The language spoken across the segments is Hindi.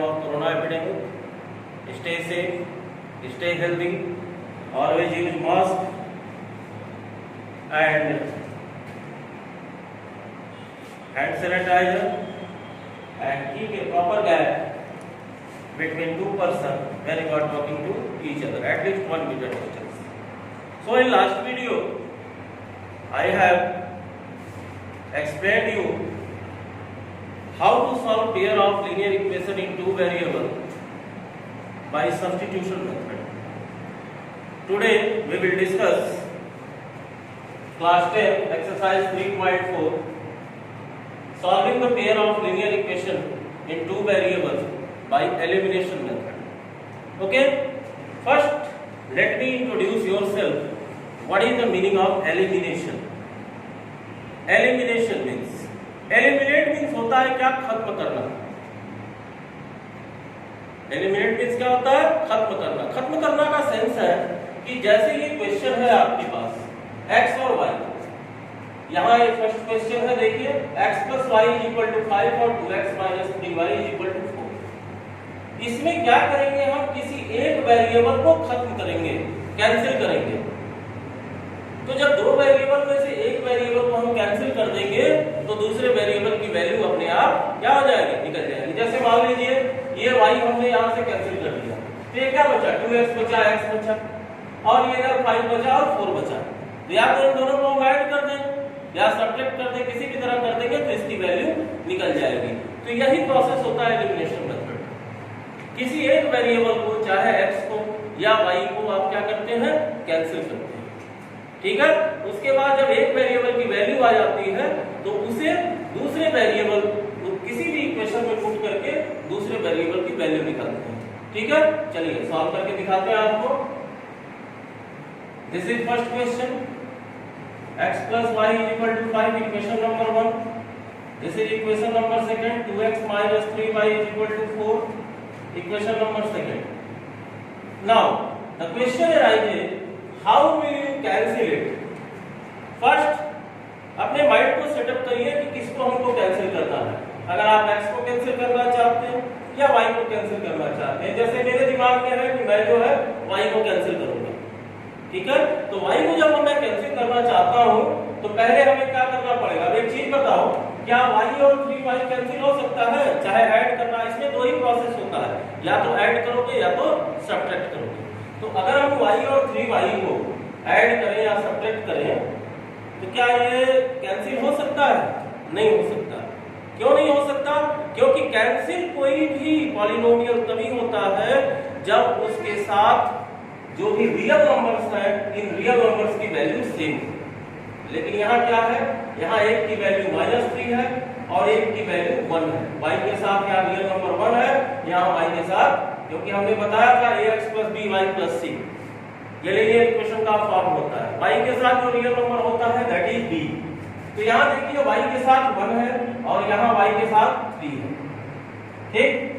of corona epidemic. Stay safe, stay healthy, always use mask and hand sanitizer and keep a proper gap between two persons when you are talking to each other, at least 1 meter distance. So in last video I have explained you how to solve pair of linear equation in two variables by substitution method. Today we will discuss class 10 exercise 3.4 solving the pair of linear equation in two variables by elimination method. Okay, first let me introduce yourself. What is the meaning of elimination? Elimination means eliminate means होता है क्या? खत्म करना. Eliminate means क्या होता है? खत्म करना. खत्म करना का सेंस है कि जैसे ये क्वेश्चन है आपके पास x और y, यहाँ ये फर्स्ट क्वेश्चन है, देखिए x plus y is equal to 5 और 2x minus 3y is equal to 4. इसमें क्या करेंगे हम? किसी एक वेरिएबल को खत्म करेंगे, कैंसिल करेंगे. तो जब दो वेरिएबल में से एक वेरिएबल को हम कैंसिल कर देंगे तो दूसरे वेरिएबल की वैल्यू अपने आप क्या हो जाएगी? निकल जाएगी. जैसे मान लीजिए ये y हमने यहाँ से कैंसिल कर दिया तो ये क्या बचा? 2x बचा, x बचा और ये इधर 5 बचा और 4 बचा. तो या तो इन दोनों को हम ऐड कर दें या सब्ट्रैक्ट कर दें, किसी भी तरह कर देंगे तो इसकी वैल्यू निकल जाएगी. तो यही प्रोसेस होता है एलिमिनेशन मेथड. किसी एक वेरिएबल को चाहे x को या y को आप क्या करते हैं? कैंसिल करते हैं. ठीक है. उसके बाद जब एक वेरिएबल की वैल्यू आ जाती है तो उसे दूसरे वेरिएबल किसी भी इक्वेशन में पुट करके दूसरे वेरिएबल की वैल्यू निकालते हैं. ठीक है, चलिए सॉल्व करके दिखाते हैं आपको. This is first question. x plus y is equal to 5, equation number 1. This is equation number second. 2x minus 3y is equal to 4, equation number second. Now the question arises, how will you cancel it? First अपने माइंड को सेटअप करिए कि किसको हमको कैंसिल करना है. अगर आप x को कैंसिल करना चाहते हैं या y को कैंसिल करना चाहते हैं, जैसे मेरे दिमाग में है कि मैं जो है y को कैंसिल करूंगा. ठीक है, तो y को जब मैं कैंसिल करना चाहता हूं तो पहले हमें क्या करना पड़ेगा? अब एक चीज बताओ, क्या y और 3y कैंसिल हो सकता है? चाहे ऐड करना, इसमें दो ही प्रोसेस होता है, या तो ऐड करोगे या तो सब्ट्रैक्ट करोगे. तो अगर हम y और 3y को ऐड करें या सब्ट्रैक्ट करें तो क्या ये कैंसिल हो सकता है? नहीं हो सकता. क्यों नहीं हो सकता? क्योंकि कैंसिल कोई भी पॉलिनोमियल तभी होता है जब उसके साथ जो भी रियल नंबर्स हैं, इन रियल नंबर्स की वैल्यू सेम. लेकिन यहाँ क्या है? यहाँ एक की वैल्यू -3 है और एक की वैल्यू 1 है. y के साथ यहाँ रियल नंबर 1 है, यहाँ y के साथ, क्योंकि हमने बताया था ax plus by plus c, ये लीनियर इक्वेशन का फॉर्म होता है. y के साथ जो रियल नंबर होता है दैट इज b. तो यहाँ देखिए y के साथ 1 है और यहाँ y के साथ 3 है. ठीक,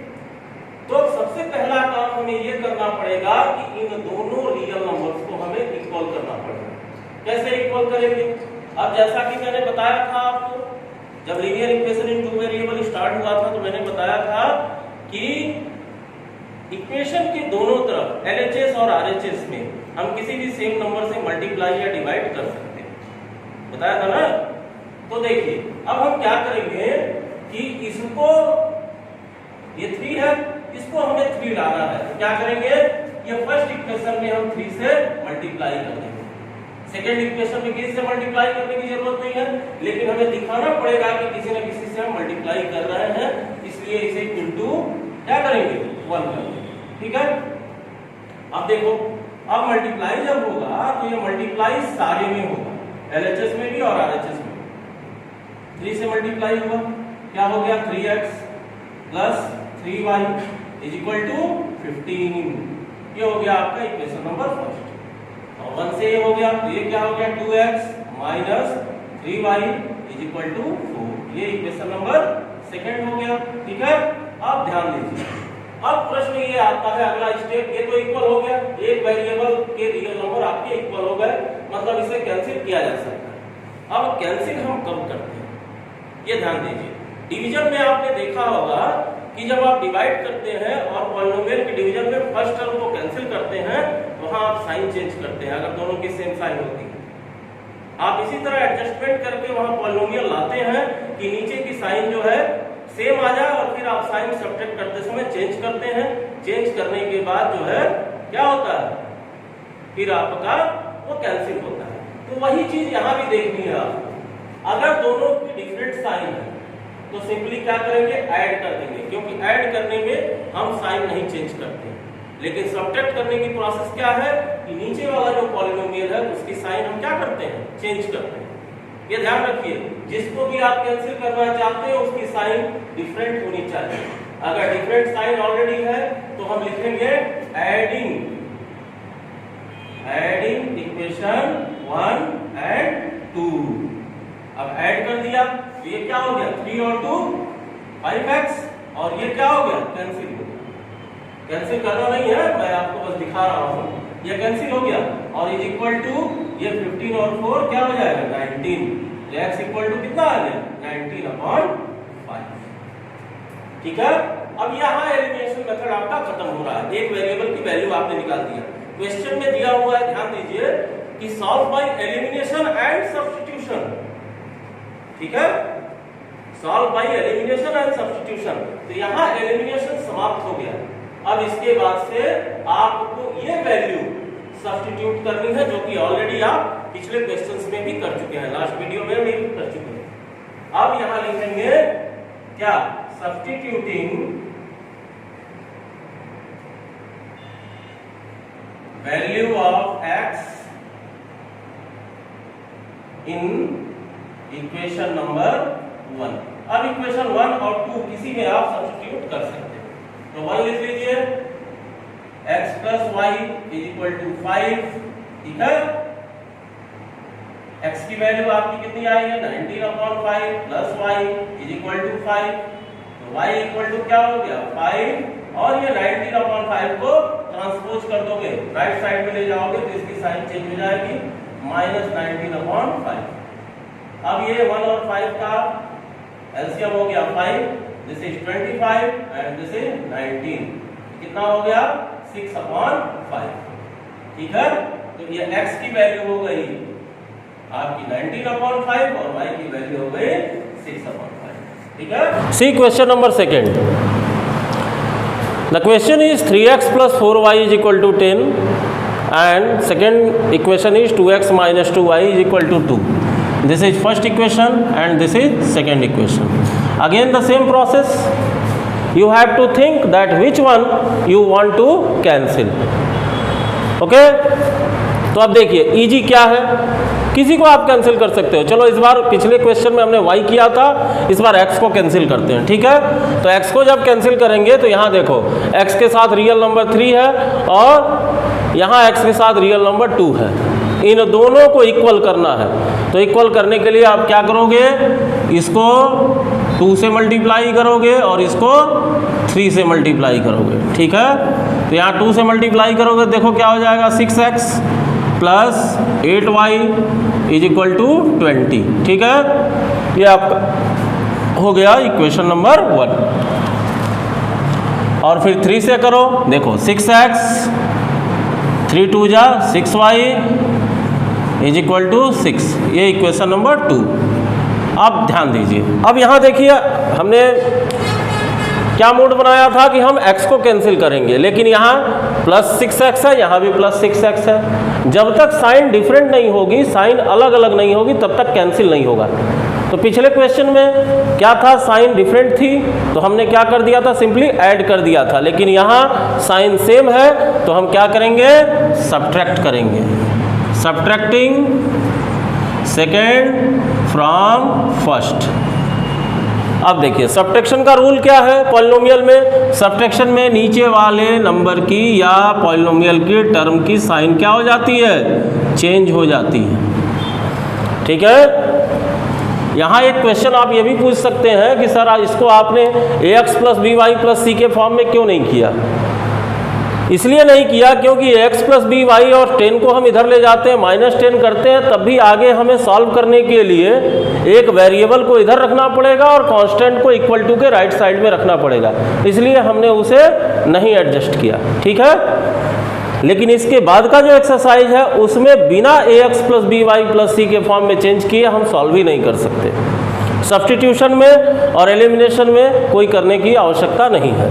तो सबसे पहला काम हमें ये करना पड़ेगा कि इन दोनों रियल नंबर्स को हमें इक्वल करना पड़ेगा. कैसे इक्वल करेंगे? अब जैसा कि मैंने बताया था आपको, जब linear equation in two variable start हुआ था तो मैंने बताया था कि इक्वेशन के दोनों तरफ LHS और RHS में हम किसी भी सेम नंबर से मल्टीप्लाई या डिवाइड कर सकते हैं. बताया था ना. तो देखिए अब हम क्या करेंगे कि इसको, ये 3 है, इसको हमें 3 लाना है. तो क्या करेंगे? ये फर्स्ट इक्वेशन में हम 3 से मल्टीप्लाई कर देंगे. सेकेंड इक्वेशन में किसी से मल्टीप्लाई करने की जरूरत नहीं है, लेकिन हमें दिखाना पड़ेगा कि किसी न किसी से हम मल्टीप्लाई कर रहे हैं, इसलिए इसे इनटू क्या करेंगे? 1 करेंगे. ठीक है. अब देखो, अब मल्टीप्लाई जब होगा तो ये मल्टीप्लाई सारे में होगा, LHS में भी और RHS में. 3 से मल्टीप्लाई हुआ, क्या हो गया? 3x plus 3y is equal to 15. ये हो गया आपका इक्वेशन नंबर फर्स्ट. और 1 से ये हो गया, तो ये क्या हो गया? 2x minus 3y is equal to 4. ये इक्वेशन नंबर सेकंड हो गया. ठीक है. अब ध्यान दीजिए, अब प्रश्न ये आता है अगला स्टेप. ये तो इक्वल हो गया, एक वेरिएबल के रियल नंबर आपके इक्वल हो गए, मतलब इसे कैंसिल किया जा सकता है. अब कैंसिल हम कब करते हैं ये ध्यान दीजिए. डिवीजन में आपने देखा होगा कि जब आप डिवाइड करते हैं और पॉलिनोमियल के डिवीजन में फर्स्ट टर्म को कैंसिल करते हैं तो वहां आप साइन चेंज करते हैं अगर दोनों की सेम साइन होती है। आप इसी तरह एडजस्टमेंट करके वहां पॉलिनोमियल लाते हैं कि नीचे की साइन जो है सेम आ जाए और फिर आप साइन सब्ट्रैक्ट करते समय चेंज करते हैं। चेंज करने के बाद जो है क्या होता है, फिर आपका वो कैंसिल होता है। तो वही चीज यहां भी देखनी है आपको। अगर दोनों की डिफरेंट साइन है तो सिंपली क्या करेंगे, ऐड कर देंगे, क्योंकि ऐड करने में हम साइन नहीं चेंज करते। लेकिन सब्ट्रैक्ट करने की प्रोसेस क्या है कि नीचे वाला जो पॉलिनोमियल है उसकी साइन हम क्या करते हैं, चेंज करते हैं। ये ध्यान रखिए, जिसको भी आप कैंसिल करना चाहते हैं उसकी साइन डिफरेंट होनी चाहिए। अगर डिफरेंट साइन ऑलरेडी है तो हम लिखेंगे एडिंग इक्वेशन 1 and 2। अब ऐड कर दिया तो ये क्या हो गया, 3 और 2 5x, और ये क्या हो गया, कैंसिल हो गया। कैंसिल करना नहीं है, मैं आपको बस दिखा रहा हूं, ये कैंसिल हो गया और इज इक्वल टू ये 15 और 4 क्या हो जाएगा, 19। x इक्वल टू कितना आ गया, 19/5। ठीक है। अब यहाँ एलिमिनेशन मेथड आपका खत्म हो रहा है, एक वेरिएबल की वैल्यू आपने निकाल दिया। क्वेश्चन में दिया हुआ है, ध्यान दीजिए कि solve by elimination and substitution. ठीक है, solve by elimination and substitution. तो यहाँ एलिमिनेशन समाप्त हो गया। अब इसके बाद से आपको ये वैल्यू सब्स्टिट्यूट करनी है, जो कि ऑलरेडी आप पिछले क्वेश्चंस में भी कर चुके हैं, लास्ट वीडियो में भी कर चुके हैं। अब यहां लिखेंगे क्या, substituting value of x in equation number 1। अब इक्वेशन 1 और 2 किसी में आप सब्स्टिट्यूट कर सकते हैं। तो 1 लिख लीजिए, x + y = 5। ठीक है, x की वैल्यू आपकी कितनी आएगी, 19/5 + y = 5। तो y = क्या हो गया, 5, और ये 19/5 को ट्रांसपोज कर दोगे, राइट साइड में ले जाओगे तो इसकी साइन चेंज हो जाएगी, -19/5। अब ये 1 और 5 का एलसीएम हो गया 5, this is 25 and this is 19। कितना हो गया, 6/5। ठीक है, तो ये x की वैल्यू हो गई आपकी 19/5 और y की वैल्यू हो गई 6/5। ठीक है। सी question number 2। The question is 3x + 4y = 10 and second equation is 2x - 2y = 2. This is first equation and this is second equation. Again the same process. You have to think that which one you want to cancel. Okay? तो अब देखिए इजी क्या है, किसी को आप कैंसिल कर सकते हो। चलो इस बार पिछले क्वेश्चन में हमने y किया था, इस बार x को कैंसिल करते हैं। ठीक है, तो x को जब कैंसिल करेंगे तो यहाँ देखो x के साथ रियल नंबर 3 है और यहाँ x के साथ रियल नंबर 2 है। इन दोनों को इक्वल करना है, तो इक्वल करने के लिए आप क्या करोगे, इसको 2 से मल्टीप्लाई करोगे और इसको 3 से मल्टीप्लाई करोगे। ठीक है, तो यहाँ 2 से मल्टीप्लाई करोगे, देखो क्या हो जाएगा, 6x + 8y = 20। ठीक है, ये आपका हो गया इक्वेशन नंबर 1। और फिर 3 से करो, देखो 6x 3 × 2 = 6y = 6, ये इक्वेशन नंबर 2। अब ध्यान दीजिए, अब यहाँ देखिए हमने क्या मोड बनाया था कि हम x को कैंसिल करेंगे, लेकिन यहाँ +6x है, यहाँ भी +6x है। जब तक साइन डिफरेंट नहीं होगी, साइन अलग अलग नहीं होगी, तब तक कैंसिल नहीं होगा। तो पिछले क्वेश्चन में क्या था, साइन डिफरेंट थी तो हमने क्या कर दिया था, सिंपली ऐड कर दिया था। लेकिन यहाँ साइन सेम है तो हम क्या करेंगे, सब्ट्रैक्ट करेंगे। Subtracting second from first. अब देखिए सब्ट्रैक्शन का रूल क्या है पॉलिनोमियल में। सब्ट्रैक्शन में नीचे वाले नंबर की या पॉलिनोमियल की टर्म की साइन क्या हो जाती है, चेंज हो जाती है। ठीक है, यहाँ एक क्वेश्चन आप ये भी पूछ सकते हैं कि सर इसको आपने ax + by + c के फॉर्म में क्यों नहीं किया। इसलिए नहीं किया क्योंकि x प्लस बी वाई और 10 को हम इधर ले जाते हैं, -10 करते हैं, तब भी आगे हमें सॉल्व करने के लिए एक वेरिएबल को इधर रखना पड़ेगा और कांस्टेंट को इक्वल टू के राइट साइड में रखना पड़ेगा, इसलिए हमने उसे नहीं एडजस्ट किया। ठीक है, लेकिन इसके बाद का जो एक्सरसाइज है उसमें बिना ax plus B Y plus C के फॉर्म में चेंज किए हम सॉल्व ही नहीं कर सकते। सब्स्टिट्यूशन में और एलिमिनेशन में कोई करने की आवश्यकता नहीं है।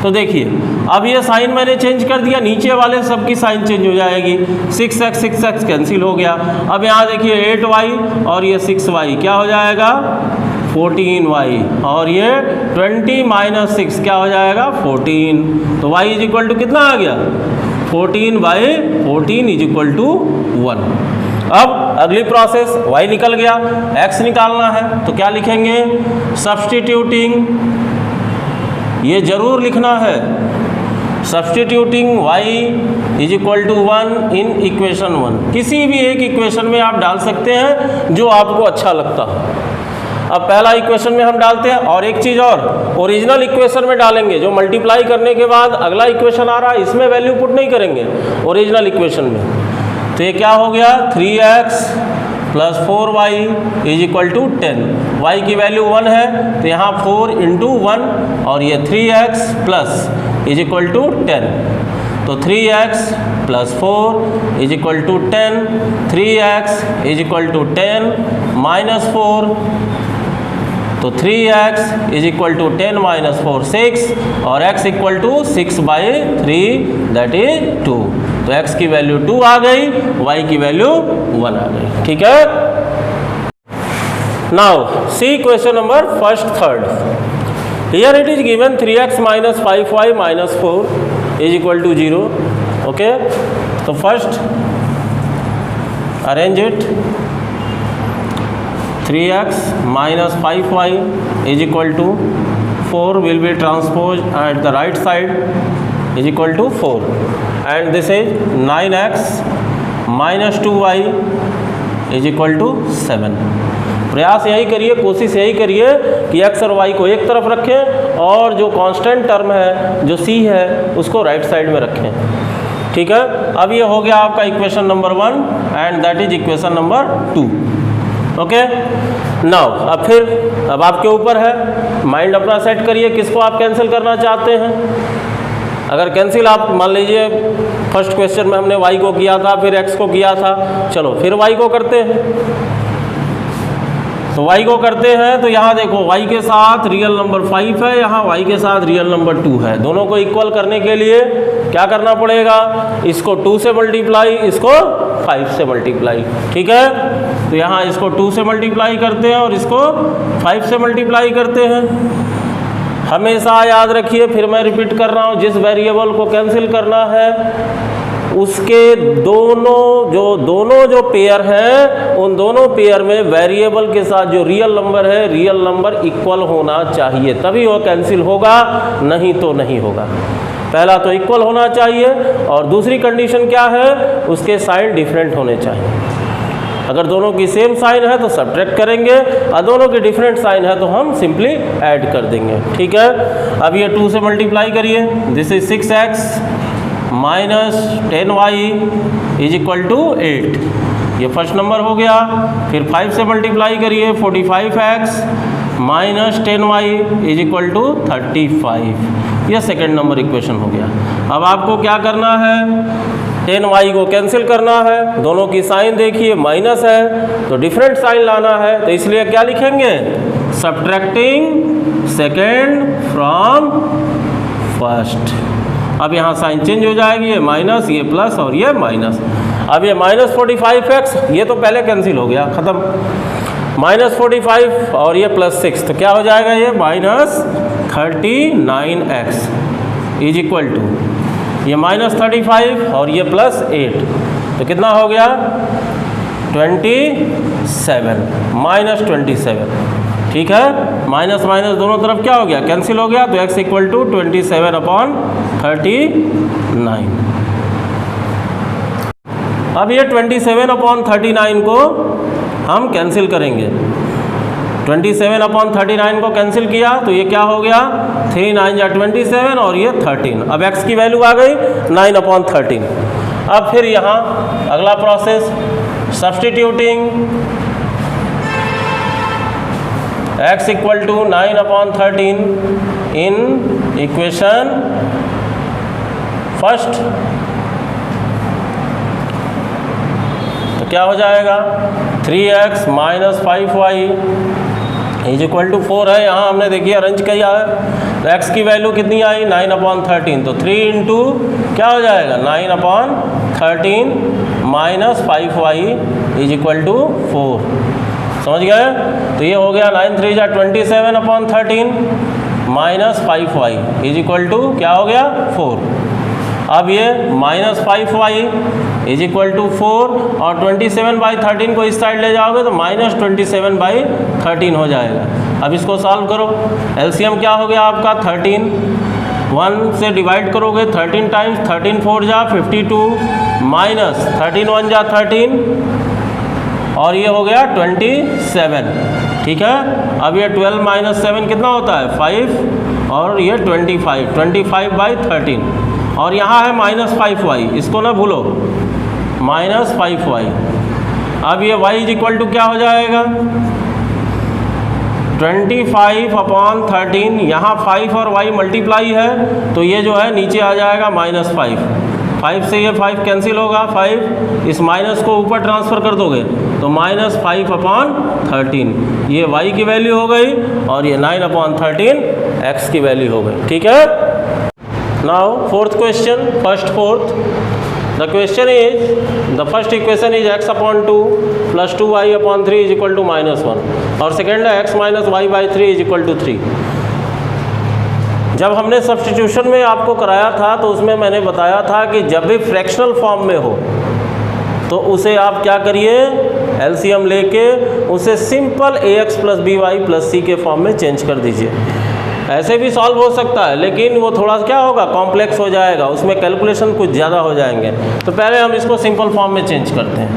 तो देखिए अब ये साइन मैंने चेंज कर दिया, नीचे वाले सब की साइन चेंज हो जाएगी, 6x कैंसिल हो गया। अब यहाँ देखिए 8y और ये 6y क्या हो जाएगा 14y, और ये 20 - 6 क्या हो जाएगा 14। तो y इज इक्वल टू कितना आ गया 14/14 इज इक्वल टू 1। अब अगली प्रोसेस y निकल गया, x निकालना है तो क्या लिखेंगे सब्स्टिट्यूटिंग, ये जरूर लिखना है, substituting y is equal to 1 in equation 1। किसी भी एक इक्वेशन में आप डाल सकते हैं जो आपको अच्छा लगता है। अब पहला इक्वेशन में हम डालते हैं, और एक चीज़ और ओरिजिनल इक्वेशन में डालेंगे, जो मल्टीप्लाई करने के बाद अगला इक्वेशन आ रहा है इसमें वैल्यू पुट नहीं करेंगे, ओरिजिनल इक्वेशन में। तो ये क्या हो गया 3x plus 4y is equal to 10, y की वैल्यू 1 है तो यहाँ 4 × 1 और ये 3x plus is equal to 10, तो 3x plus 4 is equal to 10, 3x is equal to 10 minus 4, तो 3x is equal to 10 minus 4 6, और x equal to 6/3 that is 2। तो x की वैल्यू 2 आ गई, y की वैल्यू 1 आ गई। ठीक है, now C question number first third. Here it is given 3x - 5y - 4 is equal to 0। Okay, तो first arrange it, 3x - 5y is equal to 4 will be transposed at the right side is equal to 4, and this is 9x - 2y is equal to 7। प्रयास यही करिए, कोशिश यही करिए कि x और y को एक तरफ रखें और जो कांस्टेंट टर्म है जो c है उसको राइट साइड में रखें। ठीक है, अब ये हो गया आपका equation number 1 and that is equation number 2। Okay, now अब आपके ऊपर है, माइंड अपना सेट करिए किसको आप कैंसिल करना चाहते हैं। अगर कैंसिल आप मान लीजिए फर्स्ट क्वेश्चन में हमने y को किया था, फिर x को किया था, चलो फिर y को करते हैं। तो y को करते हैं तो यहाँ देखो y के साथ रियल नंबर 5 है, यहाँ y के साथ रियल नंबर 2 है। दोनों को इक्वल करने के लिए क्या करना पड़ेगा, इसको 2 से मल्टीप्लाई, इसको 5 से मल्टीप्लाई। ठीक है, तो यहाँ इसको 2 से मल्टीप्लाई करते हैं और इसको 5 से मल्टीप्लाई करते हैं। हमेशा याद रखिए, फिर मैं रिपीट कर रहा हूँ, जिस वेरिएबल को कैंसिल करना है उसके दोनों जो पेयर हैं उन दोनों पेयर में वेरिएबल के साथ जो रियल नंबर है, रियल नंबर इक्वल होना चाहिए, तभी वो कैंसिल होगा, नहीं तो नहीं होगा। पहला तो इक्वल होना चाहिए और दूसरी कंडीशन क्या है, उसके साइन डिफरेंट होने चाहिए। अगर दोनों की सेम साइन है तो सब्ट्रैक्ट करेंगे, और दोनों की डिफरेंट साइन है तो हम सिंपली ऐड कर देंगे। ठीक है, अब ये 2 से मल्टीप्लाई करिए, this is 6x minus 10y is equal to 8, ये फर्स्ट नंबर हो गया। फिर 5 से मल्टीप्लाई करिए, 45x minus 10y is equal to 35, ये सेकेंड नंबर इक्वेशन हो गया। अब आपको क्या करना है, 10y को कैंसिल करना है, दोनों की साइन देखिए माइनस है तो डिफरेंट साइन लाना है, तो इसलिए क्या लिखेंगे, सब्ट्रैक्टिंग सेकेंड फ्रॉम फर्स्ट। अब यहाँ साइन चेंज हो जाएगी, ये माइनस, ये प्लस और ये माइनस। अब ये माइनस 45x, ये तो पहले कैंसिल हो गया, ख़त्म। माइनस 45 और ये प्लस 6, तो क्या हो जाएगा, ये minus 39x is equal to ये माइनस 35 और ये प्लस 8, तो कितना हो गया 27, माइनस 27। ठीक है, माइनस माइनस दोनों तरफ क्या हो गया, कैंसिल हो गया, तो x इक्वल टू 27/39। अब ये 27/39 को हम कैंसिल करेंगे, 27 अपॉन 39 को कैंसिल किया तो ये क्या हो गया, 3 9 जा 27 और ये 13। अब x की वैल्यू आ गई 9 अपॉन 13। अब फिर यहाँ अगला process substituting x equal to 9 upon 13 in equation first, तो क्या हो जाएगा 3x minus 5y is equal to 4 है। यहाँ हमने देखिए अरेंज किया है तो x की वैल्यू कितनी आई 9 अपॉन 13, तो 3 इंटू क्या हो जाएगा 9 upon 13 minus 5y is equal to 4। समझ गए, तो ये हो गया 9 3 जा 27 upon 13 minus 5y is equal to क्या हो गया 4। अब ये minus 5y is equal to 4 और 27/13 को इस साइड ले जाओगे तो माइनस 27/13 हो जाएगा। अब इसको सॉल्व करो, एलसीएम क्या हो गया आपका 13, 1 से डिवाइड करोगे 13 टाइम्स 13 4 जा 52 माइनस 13 1 जा 13 और ये हो गया 27। ठीक है, अब ये 12 माइनस 7 कितना होता है 5 और ये 25/13 और यहाँ है माइनस 5y, इसको ना भूलो माइनस 5y। अब ये y इज इक्वल टू क्या हो जाएगा 25 अपॉन 13, यहाँ 5 और y मल्टीप्लाई है तो ये जो है नीचे आ जाएगा माइनस 5 से ये 5 कैंसिल होगा, 5 इस माइनस को ऊपर ट्रांसफ़र कर दोगे तो माइनस 5 अपॉन 13 ये y की वैल्यू हो गई और ये 9 अपॉन 13 x की वैल्यू हो गई। ठीक है, now fourth question, fourth the question is the first equation is x upon 2 plus 2y upon 3 is equal to minus 1 और सेकेंड है x minus y by 3 is equal to 3। जब हमने सब्स्टिट्यूशन में आपको कराया था तो उसमें मैंने बताया था कि जब भी फ्रैक्शनल फॉर्म में हो तो उसे आप क्या करिए एलसीएम लेके उसे simple ax plus by plus c के फॉर्म में चेंज कर दीजिए। ऐसे भी सॉल्व हो सकता है लेकिन वो थोड़ा क्या होगा कॉम्प्लेक्स हो जाएगा, उसमें कैलकुलेशन कुछ ज़्यादा हो जाएंगे, तो पहले हम इसको सिंपल फॉर्म में चेंज करते हैं।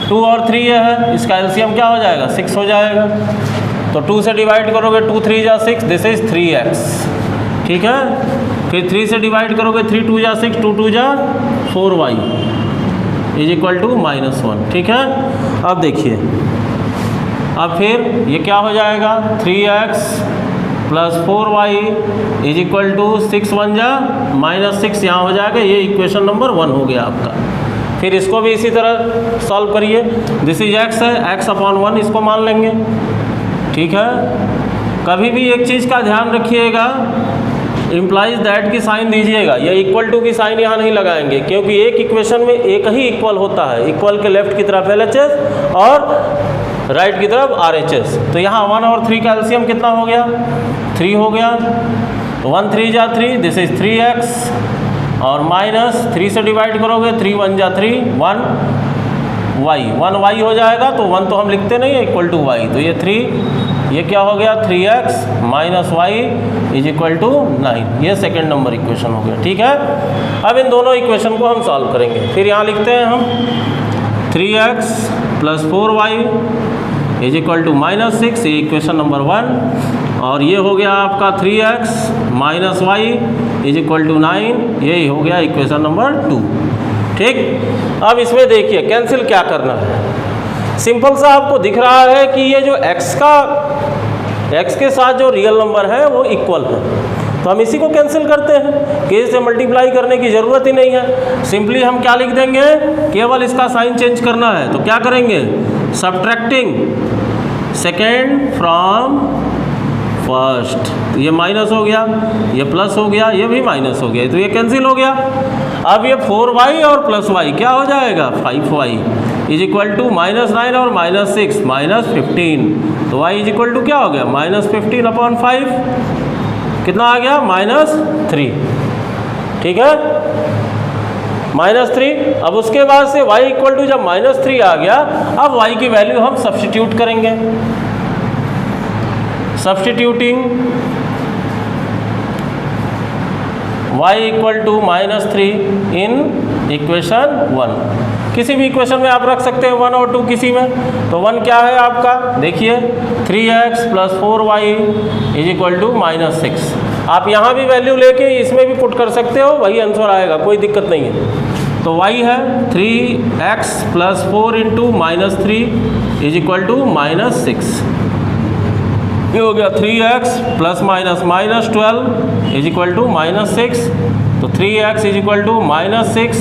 2 और 3 ये है, इसका एलसीएम क्या हो जाएगा 6 हो जाएगा, तो 2 से डिवाइड करोगे 2 3 जा 6 दिस इज 3x। ठीक है, फिर 3 से डिवाइड करोगे 3 2 जा 6 2 2 जा 4y इज इक्वल टू -1। ठीक है, अब देखिए अब फिर ये क्या हो जाएगा 3x plus 4y is equal to 6 1 जा -6 यहाँ हो जाएगा, ये इक्वेशन नंबर 1 हो गया आपका। फिर इसको भी इसी तरह सॉल्व करिए, दिस इज x है, x अपॉन 1 इसको मान लेंगे। ठीक है, कभी भी एक चीज़ का ध्यान रखिएगा, इम्प्लाइज दैट की साइन दीजिएगा, ये इक्वल टू की साइन यहाँ नहीं लगाएंगे क्योंकि एक इक्वेशन में एक ही इक्वल होता है, इक्वल के लेफ्ट की तरफ LHS और राइट की तरफ RHS। तो यहाँ 1 और 3 का एलसीएम कितना हो गया 3 हो गया, तो 1 3 जा 3 दिस इज 3x और माइनस 3 से डिवाइड करोगे 3 1 जा 3 1 y हो जाएगा, तो 1 तो हम लिखते नहीं है इक्वल टू y, तो ये 3 ये क्या हो गया 3x minus y is equal to 9, ये सेकेंड नंबर इक्वेशन हो गया। ठीक है, अब इन दोनों इक्वेशन को हम सॉल्व करेंगे। फिर यहाँ लिखते हैं हम 3x plus 4y is equal to -6, ये इक्वेशन नंबर 1 और ये हो गया आपका 3x minus Y is equal to 9, यही हो गया इक्वेशन नंबर 2। ठीक, अब इसमें देखिए कैंसिल क्या करना है, सिंपल सा आपको दिख रहा है कि ये जो x के साथ जो रियल नंबर है वो इक्वल है, तो हम इसी को कैंसिल करते हैं, k से मल्टीप्लाई करने की ज़रूरत ही नहीं है। सिंपली हम क्या लिख देंगे, केवल इसका साइन चेंज करना है, तो क्या करेंगे सब्ट्रैक्टिंग सेकेंड फ्रॉम फर्स्ट, तो ये माइनस हो गया, ये प्लस हो गया, ये भी माइनस हो गया, तो ये कैंसिल हो गया। अब ये 4y और प्लस y क्या हो जाएगा 5y इज इक्वल टू -9 और -6 -15, तो y इज इक्वल टू क्या हो गया -15 अपॉन 5, कितना आ गया -3। ठीक है, -3। अब उसके बाद से y इक्वल टू जब -3 आ गया, अब y की वैल्यू हम सब्स्टिट्यूट करेंगे, substituting y equal to -3 in equation 1, किसी भी इक्वेशन में आप रख सकते हैं 1 और 2 किसी में। तो 1 क्या है आपका, देखिए 3x + 4y = -6। आप यहाँ भी वैल्यू लेके इसमें भी पुट कर सकते हो, वही आंसर आएगा, कोई दिक्कत नहीं है। तो y है 3x + 4 × -3 = -6। ये हो गया 3x ± -12 = -6। तो 3x = -6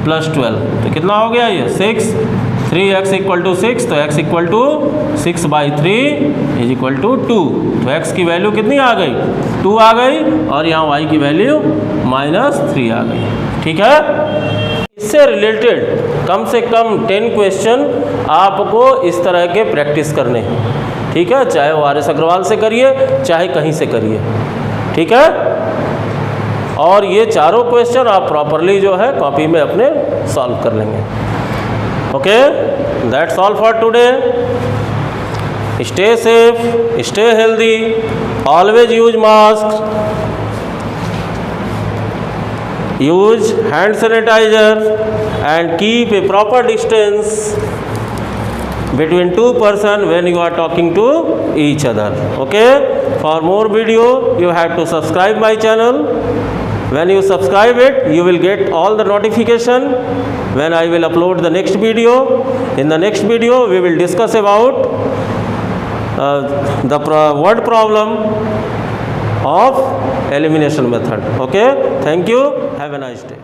+ 12, तो कितना हो गया ये 6। 3x = 6, तो x = 6/3 = 2। तो x की वैल्यू कितनी आ गई, 2 आ गई, और यहाँ y की वैल्यू -3 आ गई। ठीक है, इससे रिलेटेड कम से कम 10 क्वेश्चन आपको इस तरह के प्रैक्टिस करने हैं। ठीक है, चाहे वो RS अग्रवाल से करिए, चाहे कहीं से करिए। ठीक है, और ये चारों क्वेश्चन आप प्रॉपरली जो है कॉपी में अपने सॉल्व कर लेंगे। Okay, that's all for today. Stay safe, stay healthy, always use mask, use hand sanitizer and keep a proper distance between two person when you are talking to each other. Okay, for more video you have to subscribe my channel. When you subscribe it, you will get all the notification when I will upload the next video. In the next video we will discuss about the word problem of elimination method. Okay, thank you, have a nice day.